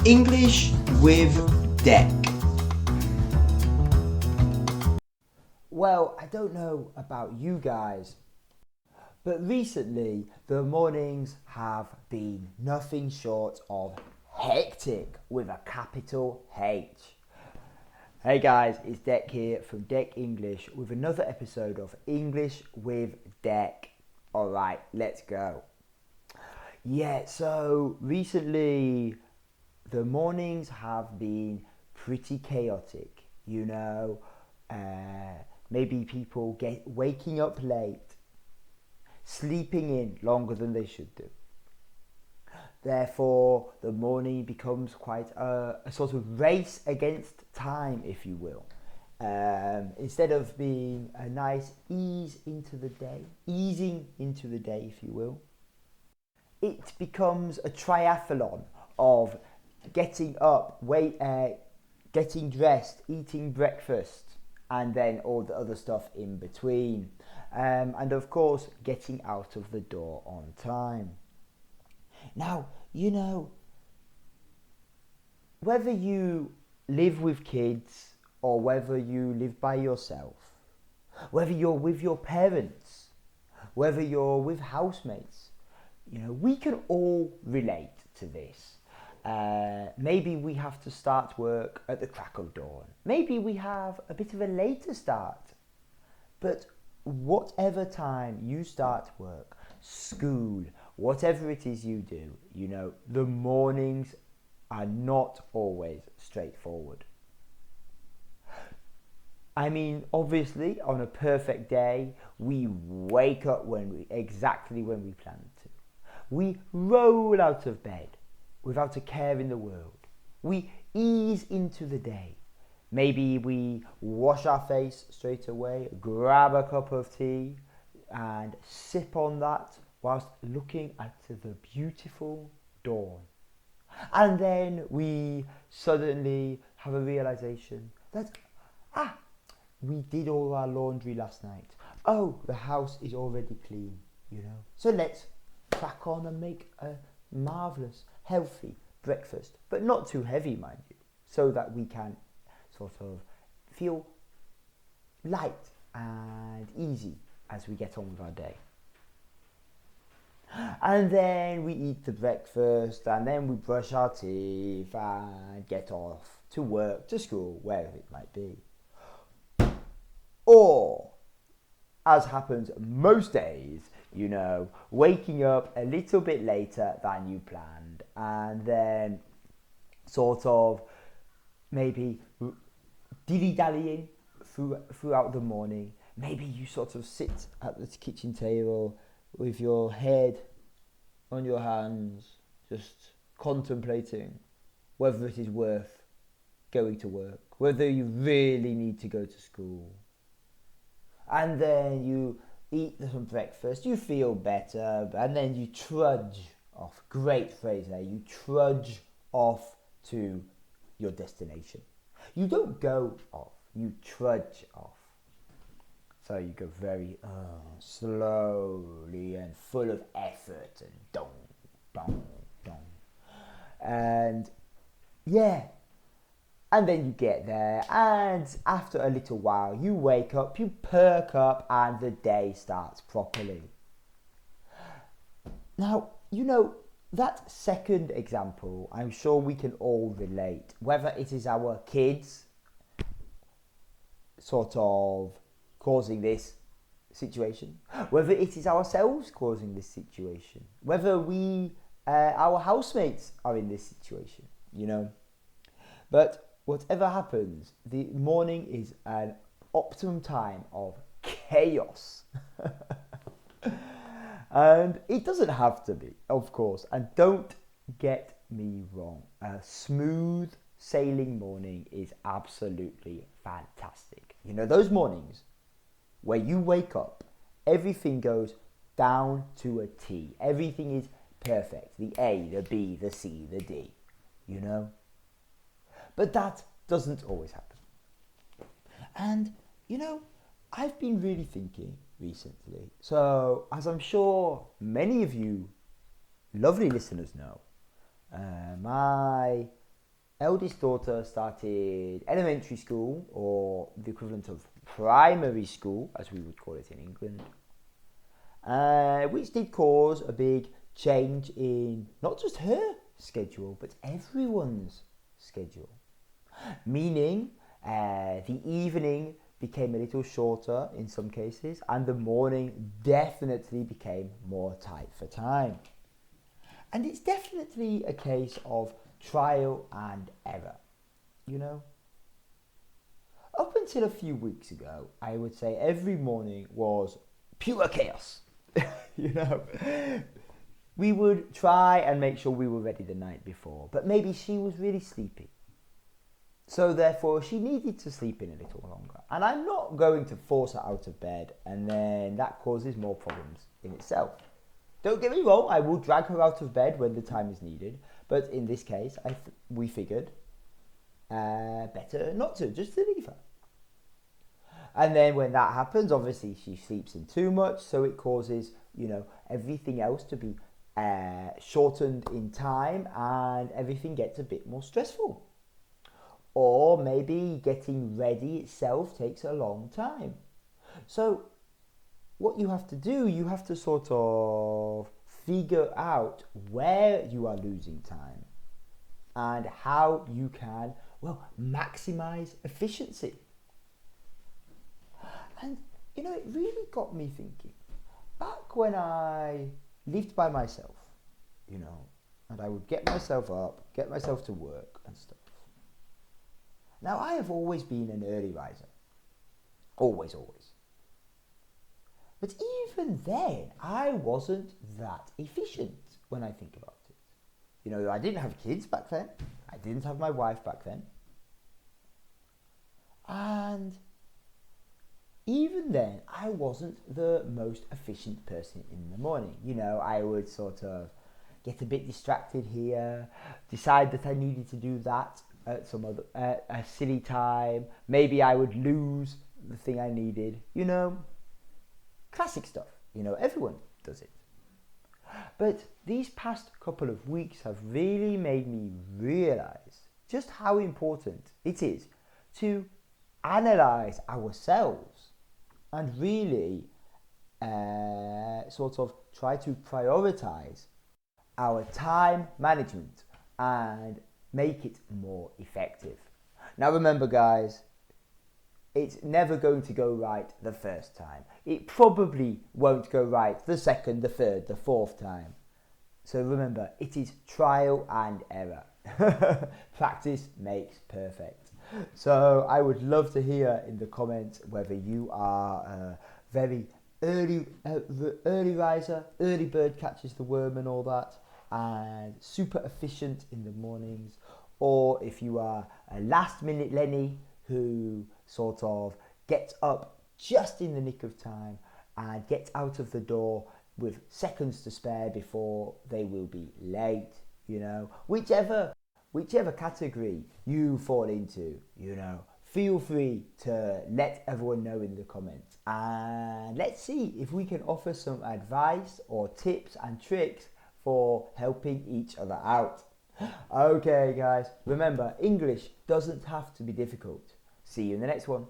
English with Deck. Well, I don't know about you guys, but recently the mornings have been nothing short of hectic with a capital H. Hey guys, it's Deck here from Deck English with another episode of English with Deck. Alright, let's go. Yeah, so recently the mornings have been pretty chaotic, maybe people waking up late, sleeping in longer than they should do. Therefore, the morning becomes quite a sort of race against time, if you will. Instead of being a nice easing into the day, if you will, it becomes a triathlon of getting up, getting dressed, eating breakfast, and then all the other stuff in between. And of course, getting out of the door on time. Now, whether you live with kids or whether you live by yourself, whether you're with your parents, whether you're with housemates, we can all relate to this. Maybe we have to start work at the crack of dawn. Maybe we have a bit of a later start. But whatever time you start work, school, whatever it is you do, the mornings are not always straightforward. I mean, obviously, on a perfect day, we wake up exactly when we plan to. We roll out of bed without a care in the world. We ease into the day. Maybe we wash our face straight away, grab a cup of tea, and sip on that whilst looking at the beautiful dawn. And then we suddenly have a realization that, we did all our laundry last night. Oh, the house is already clean, So let's crack on and make a marvellous, healthy breakfast, but not too heavy, mind you, so that we can sort of feel light and easy as we get on with our day. And then we eat the breakfast, and then we brush our teeth and get off to work, to school, wherever it might be. Or, as happens most days, waking up a little bit later than you planned, and then sort of maybe dilly-dallying throughout the morning. Maybe you sort of sit at the kitchen table with your head on your hands, just contemplating whether it is worth going to work, whether you really need to go to school. And then you eat some breakfast, you feel better, and then you trudge off. Great phrase there. You trudge off to your destination. You don't go off, you trudge off. So you go very slowly and full of effort and dong. And yeah. And then you get there, and after a little while, you wake up, you perk up, and the day starts properly. Now, that second example, I'm sure we can all relate, whether it is our kids sort of causing this situation, whether it is ourselves causing this situation, whether our housemates are in this situation, But whatever happens, the morning is an optimum time of chaos. And it doesn't have to be, of course. And don't get me wrong. A smooth sailing morning is absolutely fantastic. Those mornings where you wake up, everything goes down to a T. Everything is perfect. The A, the B, the C, the D, But that doesn't always happen. And, I've been really thinking recently. So, as I'm sure many of you lovely listeners know, my eldest daughter started elementary school, or the equivalent of primary school, as we would call it in England, which did cause a big change in not just her schedule, but everyone's schedule. Meaning, the evening became a little shorter in some cases, and the morning definitely became more tight for time. And it's definitely a case of trial and error, you know. Up until a few weeks ago, I would say every morning was pure chaos. You know, we would try and make sure we were ready the night before, but maybe she was really sleepy. So therefore, she needed to sleep in a little longer. And I'm not going to force her out of bed, and then that causes more problems in itself. Don't get me wrong, I will drag her out of bed when the time is needed, but in this case, we figured better not to, just to leave her. And then when that happens, obviously she sleeps in too much, so it causes, you know, everything else to be shortened in time, and everything gets a bit more stressful. Or maybe getting ready itself takes a long time. So what you have to do, you have to sort of figure out where you are losing time and how you can, well, maximize efficiency. And, you know, it really got me thinking. Back when I lived by myself, you know, and I would get myself up, get myself to work and stuff. Now, I have always been an early riser. Always, always. But even then, I wasn't that efficient when I think about it. You know, I didn't have kids back then. I didn't have my wife back then. And even then, I wasn't the most efficient person in the morning. You know, I would sort of get a bit distracted here, decide that I needed to do that at some other a silly time. Maybe I would lose the thing I needed. You know, classic stuff. You know, everyone does it. But these past couple of weeks have really made me realize just how important it is to analyze ourselves and really sort of try to prioritize our time management and make it more effective. Now remember, guys, it's never going to go right the first time. It probably won't go right the second, the third, the fourth time. So remember, it is trial and error. Practice makes perfect. So I would love to hear in the comments whether you are a very early riser, early bird catches the worm and all that, and super efficient in the mornings, or if you are a last minute Lenny who sort of gets up just in the nick of time and gets out of the door with seconds to spare before they will be late. You know, whichever category you fall into, you know, feel free to let everyone know in the comments, and let's see if we can offer some advice or tips and tricks for helping each other out. Okay guys, remember, English doesn't have to be difficult. See you in the next one.